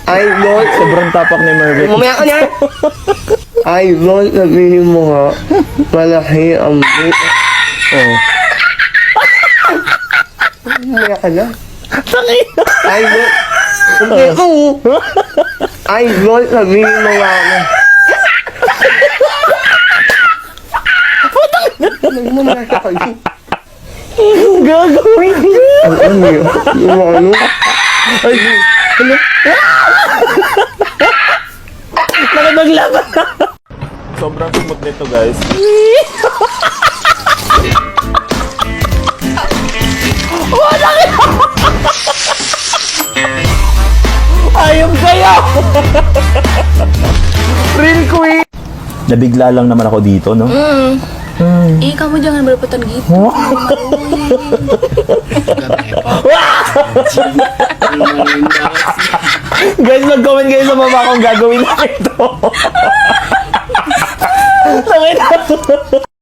Idol. Sobrang tapak ni Mervin. Mamaya ka na. Idol, sabihin mo nga, malaki ang buto. Oh. Mamaya ka na. Idol. Hindi ako. Idol, sabihin mo nga na. Mamaya ka na. Gagawin niya. Ano yun? Yung ano? Ay, ano? Nakipaglaban. Sobrang smooth nito, guys. Wala ka! Ayun kayo! Real queen! Nabigla lang naman ako dito, no? Eh, kamu jangan berpetan gitu. Guys, mag-comment kayo sa baba kung gagawin na ito.